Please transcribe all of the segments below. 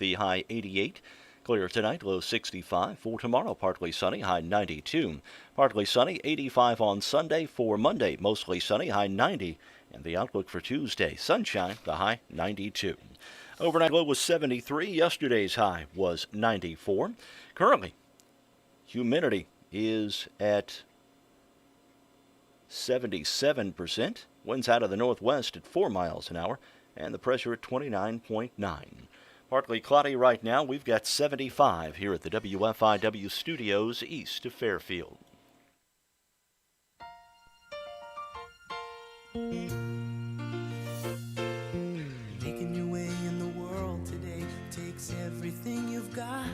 the high 88. Clear tonight, low 65. For tomorrow, partly sunny, high 92. Partly sunny, 85 on Sunday. For Monday, mostly sunny, high 90. And the outlook for Tuesday, sunshine, the high 92. Overnight low was 73. Yesterday's high was 94. Currently, humidity is at 77%. Winds out of the northwest at 4 miles an hour. And the pressure at 29.9. Partly cloudy right now. We've got 75 here at the WFIW studios east of Fairfield. Making your way in the world today takes everything you've got.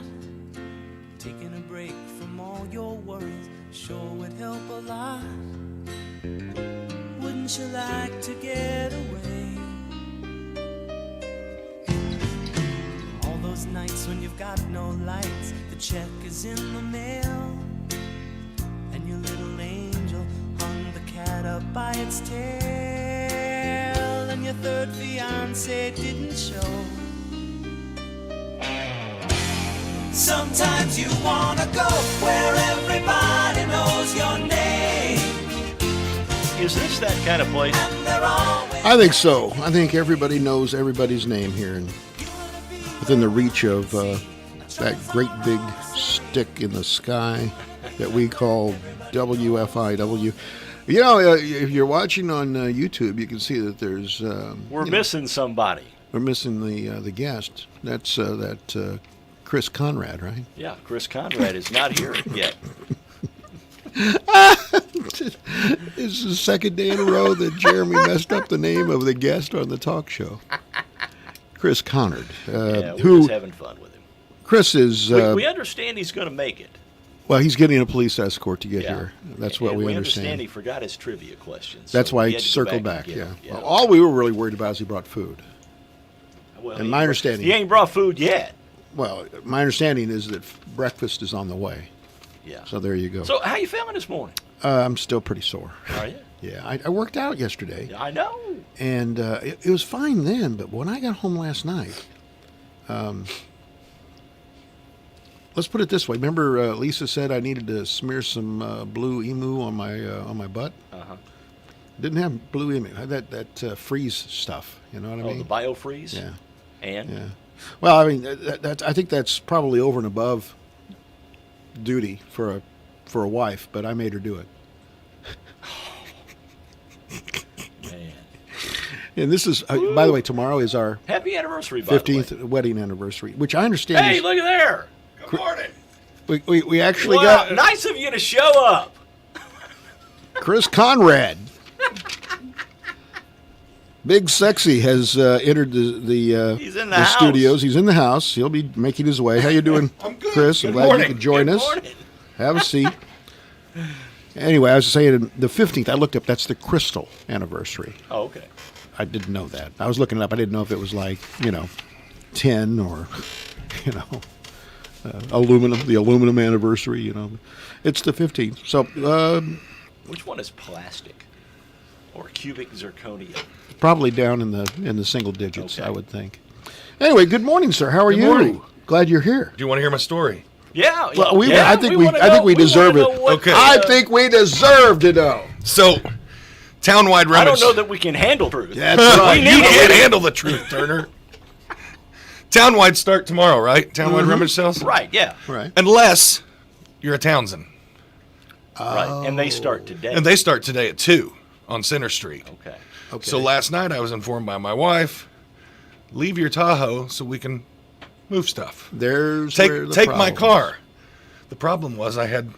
Taking a break from all your worries sure would help a lot. Wouldn't you like to get away? All those nights when you've got no lights, the check is in the mail, and your little angel hung the cat up by its tail, and your third fiancé didn't show. Sometimes you wanna go where everybody knows your name. Is this that kind of place? I think so. I think everybody knows everybody's name here, and within the reach of that great big stick in the sky that we call WFIW. You know, if you're watching on YouTube, you can see that there's we're missing somebody. We're missing the guest. That's that Chris Conrad, right? Yeah, Chris Conrad is not here yet. This is the second day in a row that Jeremy messed up the name of the guest on the talk show. Chris Conrad. Yeah, we're just having fun with him. Chris is... we understand he's going to make it. Well, he's getting a police escort to get here. That's what and we understand he forgot his trivia questions. That's so why he he had to go circled back. back, And get yeah. him. Yeah. Well, all we were really worried about is he brought food. Well, and my understanding... He ain't brought food yet. Well, my understanding is that breakfast is on the way. Yeah. So there you go. So how you feeling this morning? I'm still pretty sore. Are you? Yeah, I worked out yesterday. I know. And it was fine then, but when I got home last night, let's put it this way. Remember Lisa said I needed to smear some blue emu on my butt? Uh-huh. Didn't have blue emu. I had that freeze stuff. You know what I mean? Oh, the biofreeze? Yeah. And? Yeah. Well, I mean, I think that's probably over and above duty for a wife, but I made her do it. Man. And this is, by the way, tomorrow is our happy anniversary, by 15th wedding anniversary, which I understand. Hey, look at there! Good morning. We actually wow, got nice of you to show up, Chris Conrad. Big Sexy has entered He's in the house. studios. He's in the house. He'll be making his way. How you doing, I'm good. Chris? I'm Good glad morning. you could join Good us. morning. Have a seat. Anyway, I was saying the 15th. I looked up. That's the Crystal anniversary. Oh, okay. I didn't know that. I was looking it up. I didn't know if it was like 10 or aluminum. The aluminum anniversary. It's the 15th. So Which one is plastic or cubic zirconia? probably down in the single digits, Okay. I would think. Anyway, good morning, sir. How are you? morning. Glad you're here. Do you want to hear my story? Yeah. Well, yeah, I think we deserve it. Okay. I think we deserve to know. So, townwide I rummage. don't know that we can handle truth. That's right. You can't handle the truth, Turner. Townwide start tomorrow, right? Townwide rummage sales? Right. Yeah. Right. Unless you're a Townsend. Right. And they start today. And they start today at 2 on Center Street. Okay. Okay. So last night I was informed by my wife, leave your Tahoe so we can move stuff. There's where the Take my problem car. The problem was I had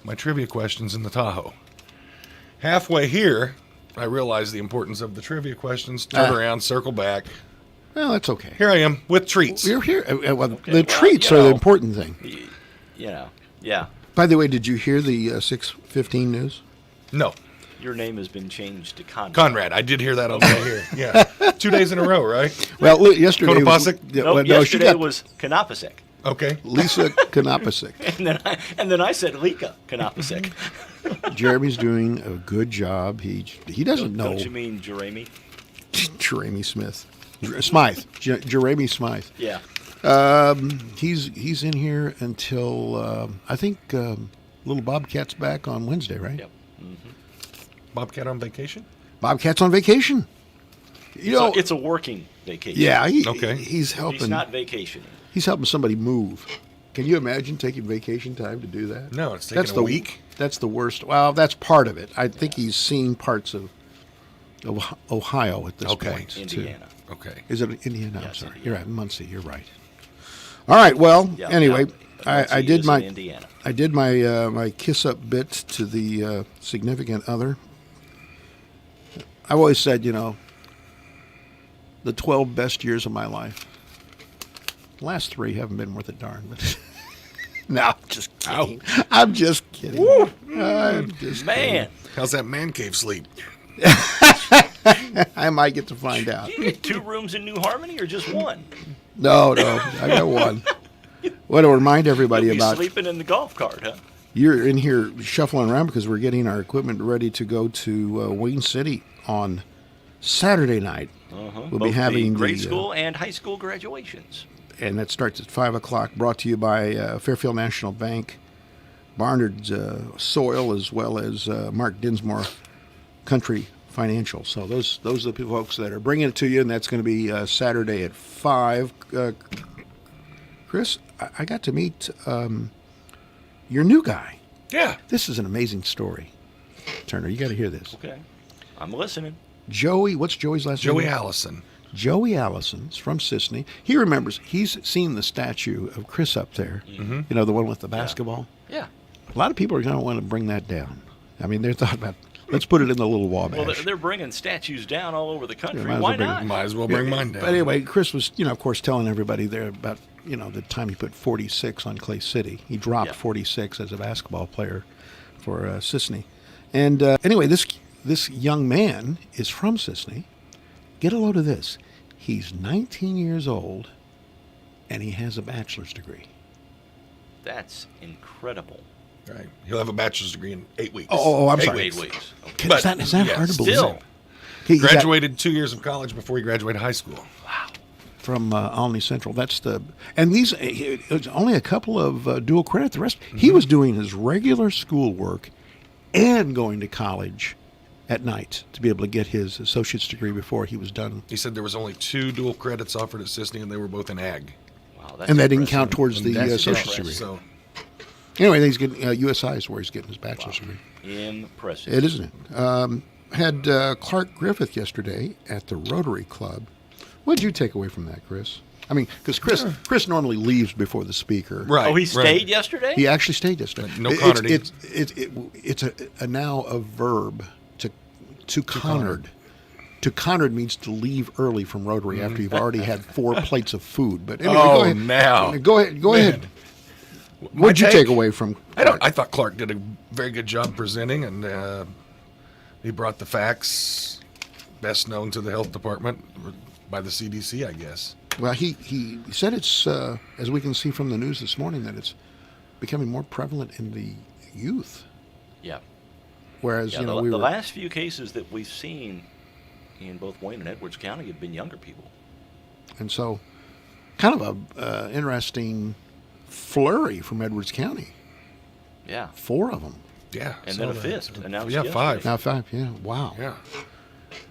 my trivia questions in the Tahoe. Halfway here, I realized the importance of the trivia questions. Turn around, circle back. is. Well, that's okay. Here I am with treats. You're here. Well, the well, treats you are the know. important thing. Yeah. By the way, did you hear the 6:15 news? No, Your name has been changed to Conrad. Conrad. I did hear that on the way here. Yeah, 2 days in a row, right? Well, yesterday was, Konopasek? yeah, Nope, well, no, she yesterday got was Kanapasek. Okay. Lisa Konopasek. And then I said Lika Kanapasek. Jeremy's doing a good job. He doesn't know Don't you mean Jeremy? Jeremy Smith. Smythe. Jeremy Smythe. Yeah. He's in here until I think little Bobcat's back on Wednesday, right? Yep. Mm-hmm. Bobcat on vacation? Bobcat's on vacation. You know, It's a working vacation. yeah, Okay. he's helping. He's not vacationing. He's helping somebody move. Can you imagine taking vacation time to do that? No, it's taking a week. That's the worst. Well, that's part of it. I think he's seen parts of Ohio at this point. Too. Indiana. Okay. Is it Indiana? I'm Yes, sorry. Indiana. You're right. Muncie. You're right. All right. Well, Yeah, anyway, yeah, I Muncie did is my in Indiana. I did my my kiss up bit to the significant other. I've always said, the 12 best years of my life. The last 3 haven't been worth a darn, but no, I'm just kidding. I'm just kidding. I'm just Man, How's that man cave sleep? kidding. I might get to find out. you get 2 rooms in New Harmony or just one? No, I got one. Want to remind everybody You'll be about sleeping in the golf cart, huh? you're in here shuffling around because we're getting our equipment ready to go to Wayne City on Saturday night. We'll Both be having the grade the, school and high school graduations. and that starts at 5:00. Brought to you by Fairfield National Bank, Barnard's Soil, as well as Mark Dinsmore Country Financial. So those are the folks that are bringing it to you, and that's going to be Saturday at 5. Chris, I got to meet your new guy. Yeah. This is an amazing story. Turner, you got to hear this. Okay. I'm listening. Joey, what's Joey's last name? Joey Allison. Joey Allison's from Sisney. He remembers, he's seen the statue of Chris up there. Mm-hmm. You know, the one with the basketball. Yeah. A lot of people are going to want to bring that down. I mean, they're thought about, let's put it in the little Wabash. Well, they're bringing statues down all over the country. Yeah, might as Why well bring not? Might as well bring mine down. But anyway, Chris was, of course, telling everybody there about, the time he put 46 on Clay City. He dropped Yeah. 46 as a basketball player for Sisney. And anyway, this young man is from Sisney. Get a load of this. He's 19 years old, and he has a bachelor's degree. That's incredible. Right. He'll have a bachelor's degree in 8 weeks. Oh, I'm 8 sorry. 8 weeks. weeks. Okay. Is But, that yeah, hard to believe? Still. He got Graduated 2 years of college before he graduated high school. from Olney Central. That's and it's only a couple of dual credit. The rest, he was doing his regular schoolwork and going to college at night to be able to get his associate's degree before he was done. He said there was only 2 dual credits offered at Sisney, and they were both in ag. Wow, that's And that didn't impressive. count towards And the that's associate's impressive. degree. So, Anyway, he's getting USI is where he's getting his bachelor's degree. Impressive. It isn't it? Had Clark Griffith yesterday at the Rotary Club. What did you take away from that, Chris? I mean, because Chris normally leaves before the speaker. right. Oh, he right. stayed yesterday? He actually stayed yesterday. No Connerty. It's a now a verb to Connard. To Connard means to leave early from Rotary after you've already had 4 plates of food. But anyway, Oh, go ahead. now. Go ahead. My What'd you take away from? I thought Clark did a very good job presenting, and he brought the facts best known to the health department by the CDC, I guess. Well, he said it's as we can see from the news this morning that it's becoming more prevalent in the youth. Yeah. Whereas Yeah, the the last few cases that we've seen in both Wayne and Edwards County have been younger people. and so kind of a interesting flurry from Edwards County. Yeah. 4 of them. Yeah. And so then a that- fifth announced Yeah, yesterday. 5. Now 5. Yeah. Wow. Yeah.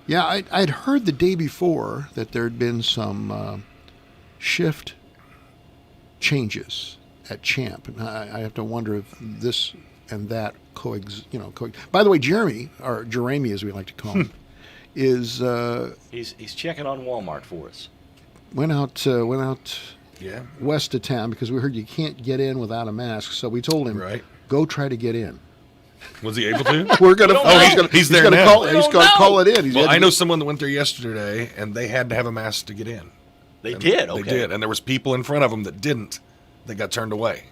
Yeah, I'd heard the day before that there had been some shift changes at Champ, and I have to wonder if this and that By the way, Jeremy, or Jeremy as we like to call him, is He's checking on Walmart for us. went out Yeah. west of town because we heard you can't get in without a mask. So we told him, Right. go try to get in. Was he able to? We're gonna. don't know. He's there gonna now. call. We He's don't gonna know. call it in. He's Well, had to I know get- someone that went there yesterday, and they had to have a mask to get in. They And did, okay. They did, and there was people in front of them that didn't. They got turned away.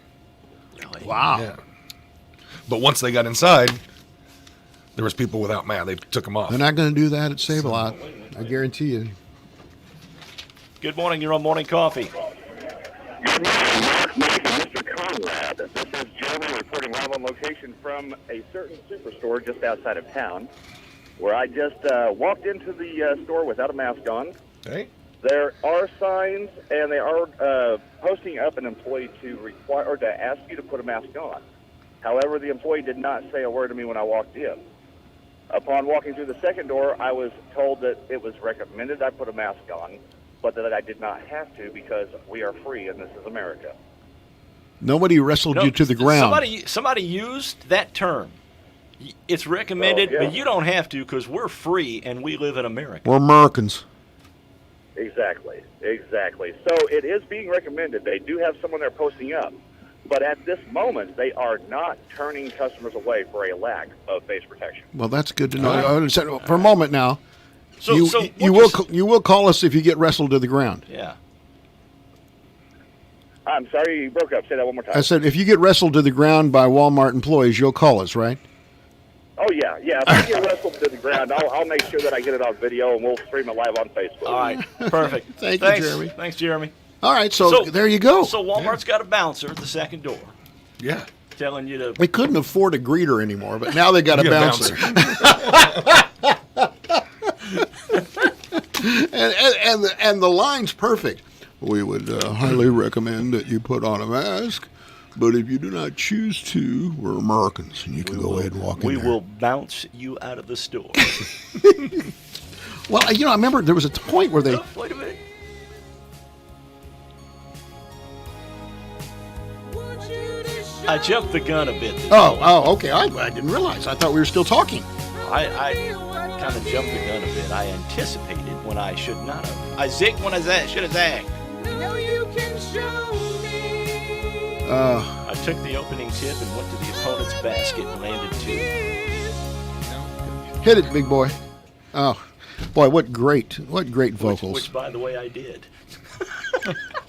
Really? Wow. Yeah. But once they got inside, there was people without masks. They took them off. They're not going to do that at Save-A-Lot. I guarantee you. Good morning. You're on Morning Coffee. Good morning, Mark, Mike, and Mr. Conrad. This is Jeremy reporting live on location from a certain superstore just outside of town, where I just walked into the store without a mask on, Hey? There are signs, and they are posting up an employee to require or to ask you to put a mask on. However, the employee did not say a word to me when I walked in. Upon walking through the second door, I was told that it was recommended I put a mask on, but that I did not have to because we are free and this is America. Nobody wrestled you to the ground. Somebody used that term. It's recommended, Oh, yeah. but you don't have to because we're free and we live in America. We're Americans. Exactly. So it is being recommended. They do have someone there posting up. But at this moment, they are not turning customers away for a lack of face protection. Well, that's good to know. I understand. For a moment now, So you will call us if you get wrestled to the ground. Yeah. I'm sorry, you broke up. Say that one more time. I said if you get wrestled to the ground by Walmart employees, you'll call us, right? Oh, yeah. If I get wrestled to the ground, I'll make sure that I get it on video, and we'll stream it live on Facebook. All right. Perfect. Thanks, Jeremy. Thanks, Jeremy. All right, so there you go. So Walmart's got a bouncer at the second door Yeah. telling you to. We couldn't afford a greeter anymore, but now they got a You bouncer. and the line's perfect. We would highly recommend that you put on a mask, but if you do not choose to, we're Americans, and you can go ahead and walk in We there. will bounce you out of the store. Well, I remember there was a point where they... Oh, wait a minute. I jumped the gun a bit. Okay. I didn't realize. I thought we were still talking. I kind of jumped the gun a bit. I anticipated when I should not have. I zigged when I should have zagged. I took the opening tip and went to the opponent's basket and landed two. Hit it, big boy. Oh, boy, what great vocals. Which, by the way, I did.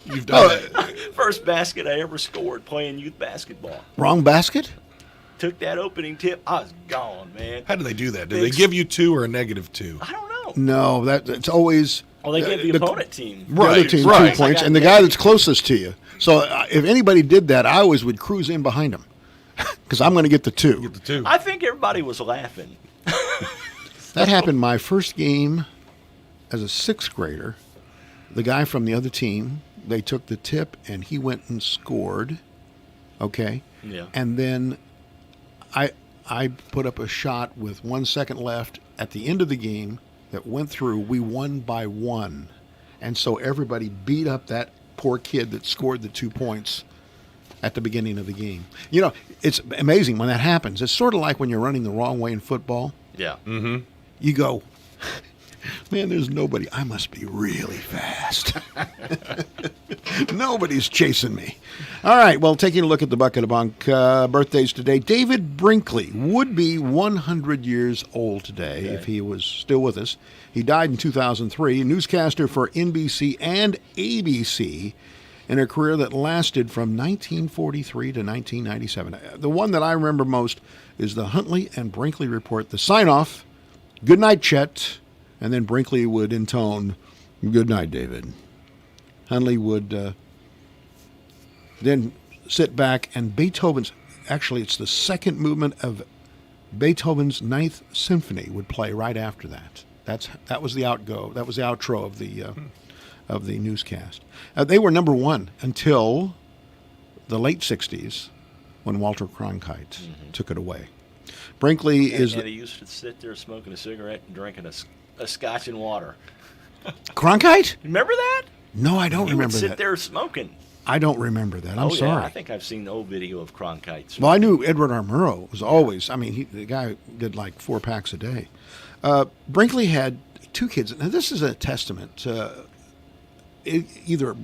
You've done it. First basket I ever scored playing youth basketball. Wrong basket? Took that opening tip. I was gone, man. How do they do that? Do they give you 2 or a -2? I don't know. No, it's always... Well, they give the opponent team. The other team 2 points, and the guy that's closest to you. So if anybody did that, I always would cruise in behind him because I'm going to get the 2. Get the 2. I think everybody was laughing. That happened my first game as a 6th grader. The guy from the other team, they took the tip, and he went and scored. Okay? Yeah. And then I put up a shot with 1 second left at the end of the game that went through. We won by 1. And so everybody beat up that poor kid that scored the 2 points at the beginning of the game. You know, it's amazing when that happens. It's sort of like when you're running the wrong way in football. Yeah. Mm-hmm. You go, man, there's nobody. I must be really fast. Nobody's chasing me. All right, well, taking a look at the Bucket of Bunk birthdays today. David Brinkley would be 100 years old today if he was still with us. He died in 2003, newscaster for NBC and ABC in a career that lasted from 1943 to 1997. The one that I remember most is the Huntley and Brinkley Report, the sign-off, "Good night, Chet," and then Brinkley would intone, "Good night, David." Huntley would then sit back, and Beethoven's, actually it's the second movement of Beethoven's Ninth Symphony would play right after that. That was the outro of the newscast. They were number 1 until the late 60s when Walter Cronkite took it away. Brinkley And is... he used to sit there smoking a cigarette and drinking a scotch and water. Cronkite? Remember that? No, I don't He remember would sit that. there smoking. I don't remember that. I'm sorry. Yeah, I think I've seen the old video of Cronkite. Well, I knew Edward R. Murrow was always, the guy did like 4 packs a day. Brinkley had 2 kids. Now, this is a testament to either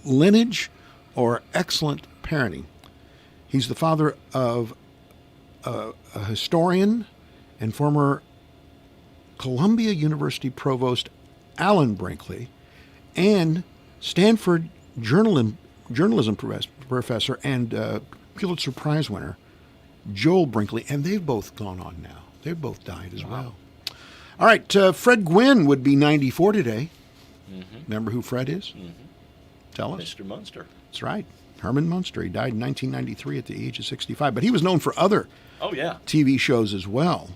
lineage or excellent parenting. He's the father of a historian and former Columbia University provost Alan Brinkley and Stanford journalism professor and Pulitzer Prize winner Joel Brinkley, and they've both gone on now. They've both died as well. All right, Fred Gwynn would be 94 today. Remember who Fred is? Tell us. Mr. Munster. That's right. Herman Munster. He died in 1993 at the age of 65, but he was known for other Oh, yeah. TV shows as well.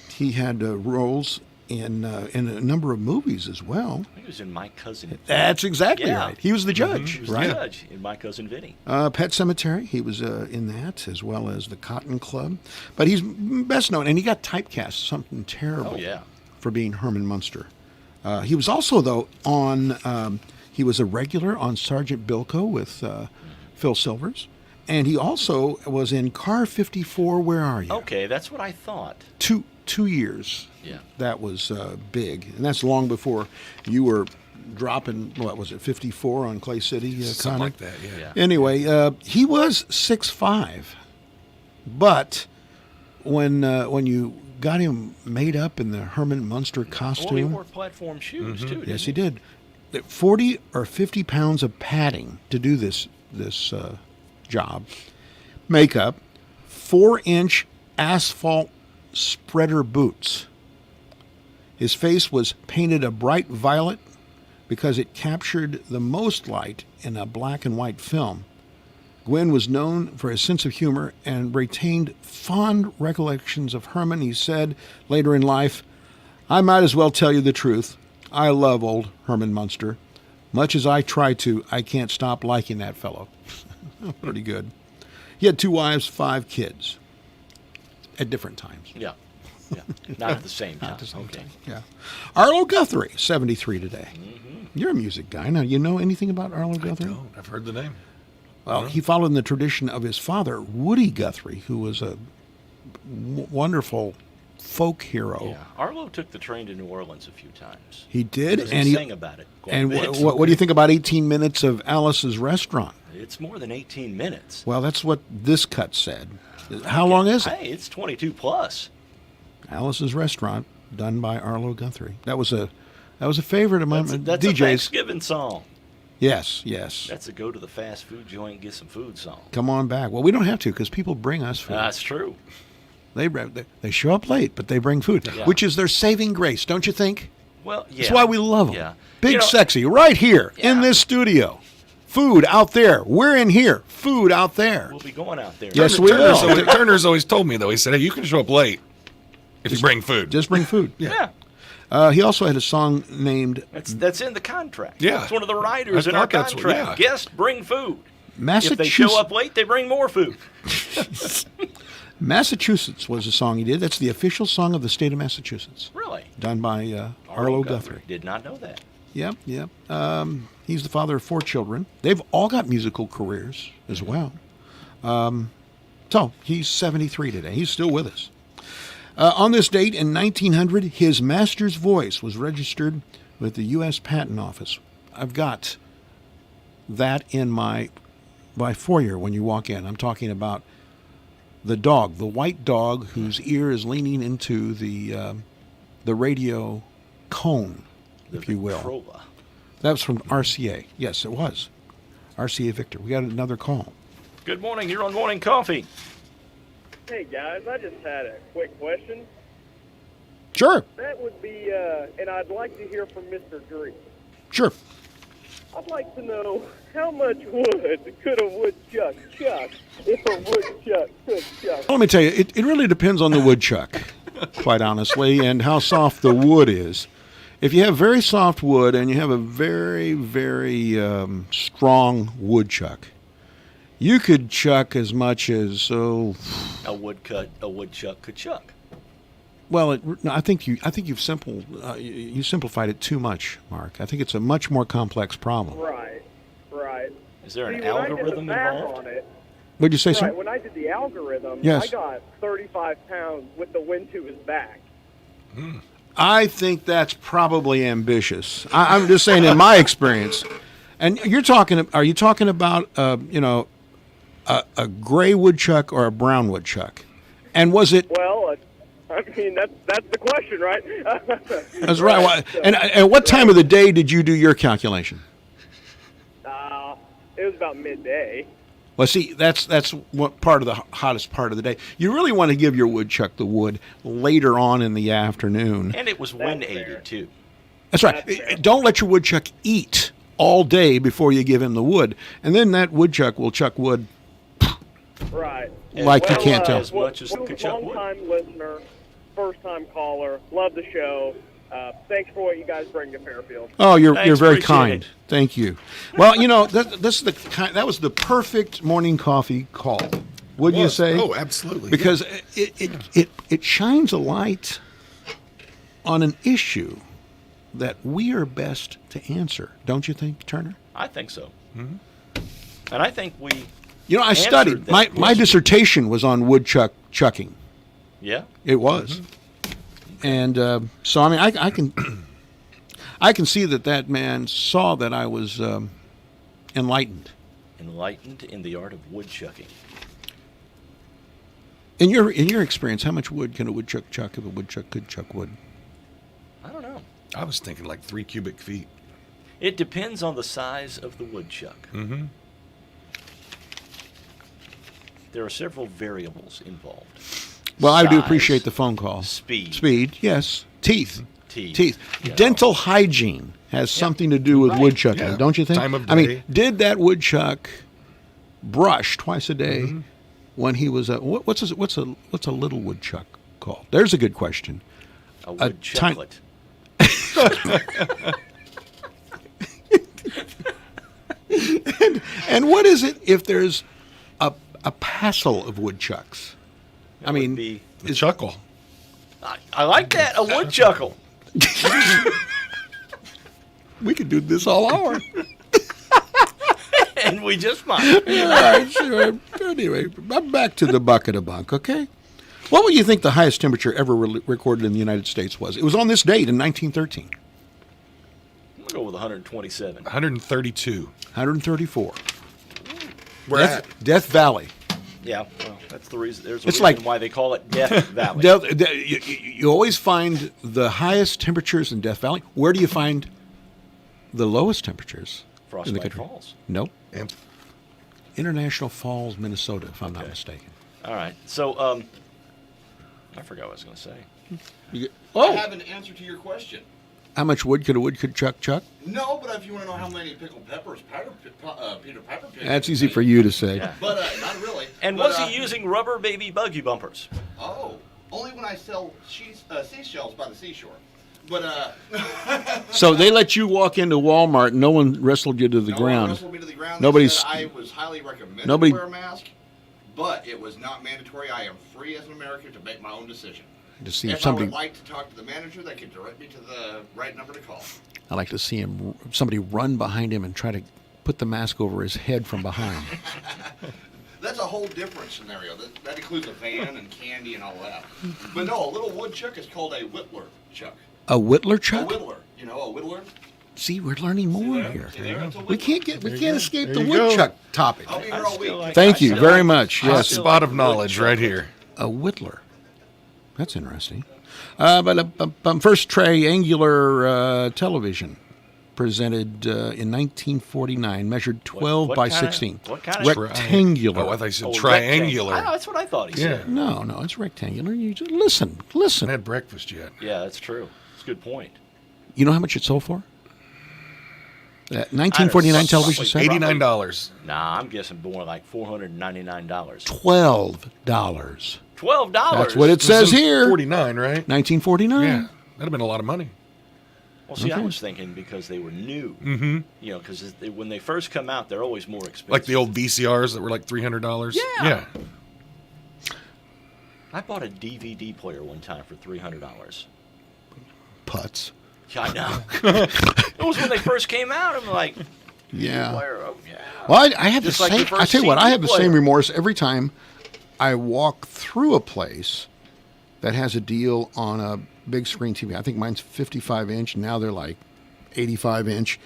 He had roles in a number of movies as well. He was in My Cousin Vinny. That's exactly Yeah. right. He was the judge, He was right? the judge in My Cousin Vinny. Pet Cemetery, he was in that, as well as The Cotton Club. But he's best known, and he got typecast, something terrible, Oh, yeah. for being Herman Munster. He was also, though, he was a regular on Sergeant Bilko with Phil Silvers. And he also was in Car 54, Where Are You? Okay, that's what I thought. 2 years. Yeah. That was big. And that's long before you were dropping, what was it, 54 on Clay City, Something Connie? like that, yeah. Yeah. Anyway, he was 6'5", but when you got him made up in the Herman Munster Well, he costume, wore platform shoes, too, didn't yes, he did. 40 or 50 pounds of padding to do this job. Makeup, 4-inch asphalt spreader boots. His face was painted a bright violet because it captured the most light in a black and white film. Gwen was known for his sense of humor and retained fond recollections of Herman. He said later in life, "I might as well tell you the truth. I love old Herman Munster. Much as I try to, I can't stop liking that fellow." Pretty good. He had 2 wives, 5 kids at different times. Yeah. Yeah. Not at the same time. At the same Okay. time. Yeah. Arlo Guthrie, 73 today. You're a music guy. Now, you know anything about Arlo Guthrie? No, I've heard the name. Well, he followed in the tradition of his father, Woody Guthrie, who was a wonderful folk hero. Yeah. Arlo took the train to New Orleans a few times. He did, Because and he he sang about it quite and a bit. what do you think about 18 minutes of Alice's Restaurant? It's more than 18 minutes. Well, that's what this cut said. How long is it? Hey, it's 22 plus. Alice's Restaurant, done by Arlo Guthrie. That was a favorite of my That's a DJs. Thanksgiving song. Yes, yes. That's a go to the fast food joint and get some food song. Come on back. Well, we don't have to because people bring us food. That's true. They show up late, but they bring food, Yeah. which is their saving grace, don't you think? Well, yeah. That's why we love them. Yeah. Big You know, Sexy, right here in Yeah. this studio. Food out there. We're in here. Food out there. We'll be going out there. Yes, we will. Turner's always told me, though, he said, hey, you can show up late if you bring food. Just bring food. Yeah. He also had a song named That's in the contract. Yeah. It's one of the riders I in our thought that's what- contract. yeah. Guests bring food. If Massachusetts. they show up late, they bring more food. Massachusetts was a song he did. That's the official song of the state of Massachusetts, Really? done by Arlo Guthrie. Did not know that. Yep, yep. He's the father of 4 children. They've all got musical careers as well. So he's 73 today. He's still with us. On this date in 1900, his master's voice was registered with the U.S. Patent Office. I've got that in my foyer when you walk in. I'm talking about the dog, the white dog whose ear is leaning into the radio cone, if you will. Victrola. That was from RCA. Yes, it was. RCA Victor. We got another call. Good morning. You're on Morning Coffee. Hey guys, I just had a quick question. Sure, That would be, and I'd like to hear from Mr. Green. sure. I'd like to know how much wood could a woodchuck chuck if a woodchuck could chuck? Let me tell you, it really depends on the woodchuck, quite honestly, and how soft the wood is. If you have very soft wood and you have a very, very strong woodchuck, you could chuck as much as A woodchuck could chuck. well. No, I think you simplified it too much, Mark. I think it's a much more complex problem. Right, right. Is there an See, when I did the algorithm math involved? on it, What'd you say, right, sir? when I did the algorithm, Yes. I got 35 pounds with the wind to his back. I think that's probably ambitious. I'm just saying, in my experience. And are you talking about, a gray woodchuck or a brown woodchuck? And was it? Well, I mean, that's the question, right? That's right. Well, and at what time of the day did you do your calculation? It was about midday. Well, see, that's what part of the hottest part of the day. You really want to give your woodchuck the wood later on in the afternoon. And it was wind fair. aided, too. That's right. Don't let your woodchuck eat all day before you give him the wood, and then that woodchuck will chuck wood Right. like you can't tell. As much as the chuck wood. Long-time listener, first-time caller, love the show. Thanks for what you guys bring to Fairfield. Oh, you're Thanks, very appreciate kind. it. Thank you. Well, this is that was the perfect morning coffee call. Wouldn't you Was. say? Oh, absolutely. Because it shines a light on an issue that we are best to answer. Don't you think, Turner? I think so. Mm-hmm. And I think we. I answered studied. that My question. dissertation was on chucking. Yeah. It was, and so I mean, I can see that man saw that I was enlightened. Enlightened in the art of woodchucking. In your experience, how much wood can a woodchuck chuck if a woodchuck could chuck wood? I don't know. I was thinking like 3 cubic feet. It depends on the size of the woodchuck. Mm-hmm. There are several variables involved. Well, I do Size, appreciate the phone call. Speed. Yes. Teeth. Teeth. Yeah. Dental hygiene has something to do with Right. woodchucking, Yeah. don't you think? Time of I mean, day. did that woodchuck brush twice a day when he was what's a little woodchuck called? There's a good question. A A ti- woodchucklet. And what is it if there's a passel of woodchucks? I mean, The chuckle. I like that. A woodchuckle. we could do this all hour. And we just might. All right, sure. Anyway, I'm back to the bucket of bunk, okay? What would you think the highest temperature ever recorded in the United States was? It was on this date in 1913. I'm going to go with 127. 132. 134. Where at? Death Valley. Yeah, well, that's the reason. There's a It's reason like- why they call it Death Valley. You always find the highest temperatures in Death Valley. Where do you find the lowest temperatures in the Frostbite country? Falls. Nope. And International Falls, Minnesota, if I'm not Okay. mistaken. All right. So, I forgot what I was going to say. I have an answer to your question. How much wood could a woodchuck chuck? No, but if you want to know how many pickled peppers Peter Piper picked. That's easy for you to say. Yeah. But not really. And But, was he using rubber baby buggy bumpers? Oh, only when I sell seashells by the seashore. But So they let you walk into Walmart and no one wrestled you to the no one ground. wrestled me to the ground. Nobody's- They said I was highly recommended Nobody- to wear a mask, but it was not mandatory. I am free as an American to make my own decision. To see If if somebody, I would like to talk to the manager, they could direct me to the right number to call. I like to see somebody run behind him and try to put the mask over his head from behind. That's a whole different scenario. That includes a van and candy and all that. But no, a little woodchuck is called a whittler chuck. A whittler A chuck? whittler. You know, a whittler? See, we're learning more here. See there? It's a We whittler. can't escape the There you go. woodchuck topic. I'll be here all week. Thank you very much. Hot Yes, spot of knowledge right here. a whittler. That's interesting. First triangular television presented in 1949, measured 12 what by kinda- 16. what kinda- Rectangular. Oh, I thought you said Oh, triangular. rectangle. That's what I thought he Yeah. said. No, it's rectangular. You just I listen. haven't had breakfast yet. Yeah, that's true. It's a good point. You know how much it sold for? That 1949 television set? $89. Nah, I'm guessing more like $499. $12. $12. That's what it says here. 49, right? 1949. Yeah. That'd have been a lot of money. Well, see, I Okay. was thinking because they were new. Mm-hmm. You know, because when they first come out, they're always more expensive. Like the old VCRs that were like $300. Yeah. I bought a DVD player one time for $300. Putz. Yeah, I know. It was when they first came out. I'm like, Yeah. player, oh yeah. Well, I have the Just like the same. first I tell you what, I CD have the player. same remorse every time I walk through a place that has a deal on a big screen TV. I think mine's 55 inch. Now they're like 85 inch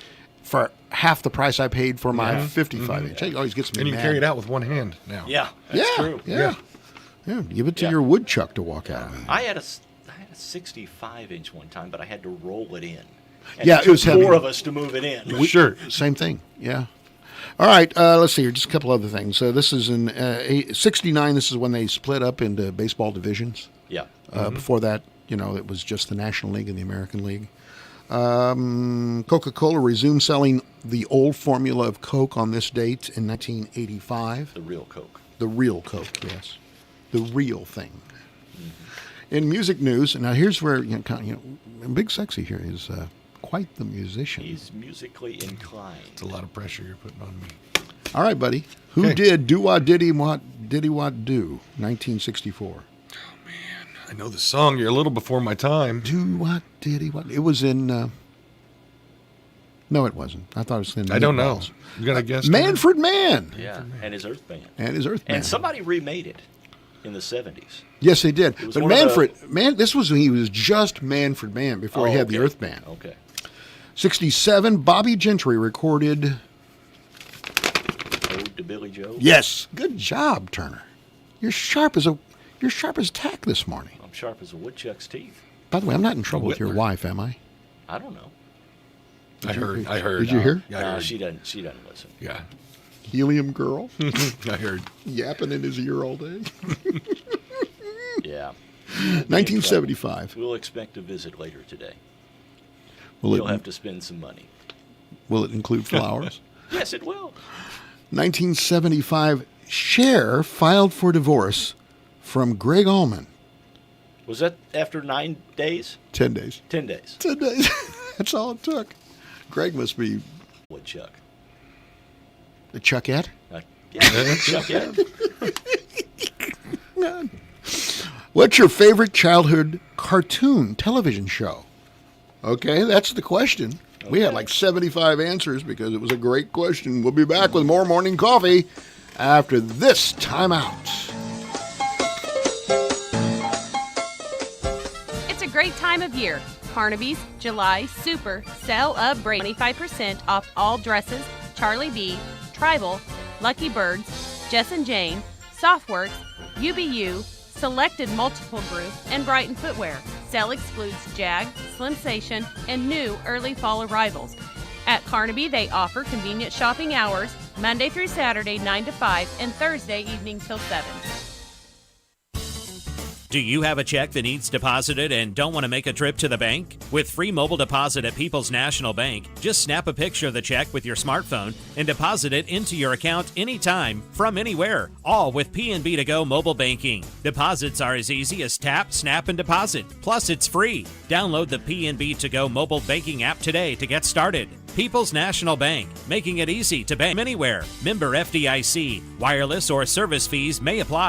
for half the price I paid for my 55 inch. It always gets me And you mad. can carry it out with one hand now. Yeah, that's yeah, true. Yeah. Give it to Yeah. your woodchuck to walk out with. I had a 65 inch one time, but I had to roll it in. And Yeah, it it was took heavy. 4 of us to move it in. Sure. Same thing. Yeah. All right. Let's see here. Just a couple other things. So this is in 69. This is when they split up into baseball divisions. Yeah. Before that, it was just the National League and the American League. Coca-Cola resumed selling the old formula of Coke on this date in 1985. The real Coke. The real Coke, yes. The real thing. In music news, now here's where Big Sexy here is quite the musician. He's musically inclined. It's a lot of pressure you're putting on me. All right, buddy. Who Okay. did Do Wah Diddy What Diddy What Do? 1964. I know the song. You're a little before my time. Do What Diddy What? It was in. No, it wasn't. I thought it was in. I don't know. Meatballs. You got to guess? Manfred Mann Yeah, and his Earth Band. and his Earth Band. And somebody remade it in the 70s. Yes, they did. was But one of Manfred, this was when he was just Manfred Mann before he had the okay. Earth Band. Okay. 67, Bobby Gentry recorded. Ode to Billy Joe. Yes, good job, Turner. You're sharp as tack this morning. I'm sharp as a woodchuck's teeth. By the way, I'm not in trouble with your Whitler. wife, am I? I don't know. I heard. Did you hear? Yeah, I No, heard. she doesn't listen. Yeah, Helium girl I heard. yapping in his ear all day. Yeah. 1975. We'll expect a visit later today. Will You'll it, have to spend some money. will it include flowers? Yes, it will. 1975, Cher filed for divorce from Greg Allman. Was that after 9 days? 10 days. 10 days. 10 days. That's all it took. Greg must be Woodchuck. the Chuckette. Yeah, Chuck, yeah. What's your favorite childhood cartoon television show? Okay, that's the question. We had like 75 answers because it was a great question. We'll be back with more morning coffee after this timeout. It's a great time of year. Carnaby's July Super Celebrate 25% off all dresses, Charlie B, Tribal, Lucky Birds, Jess and Jane, Softworks, UBU, selected multiple group, and Brighton Footwear. Sale excludes Jag, Slimsation, and new early fall arrivals. At Carnaby, they offer convenient shopping hours, Monday through Saturday 9 to 5 and Thursday evening till 7. Do you have a check that needs deposited and don't want to make a trip to the bank? With free mobile deposit at People's National Bank, just snap a picture of the check with your smartphone and deposit it into your account anytime, from anywhere, all with PNB To Go mobile banking. Deposits are as easy as tap, snap, and deposit. Plus, it's free. Download the PNB To Go mobile banking app today to get started. People's National Bank, making it easy to bank anywhere. Member FDIC. Wireless or service fees may apply.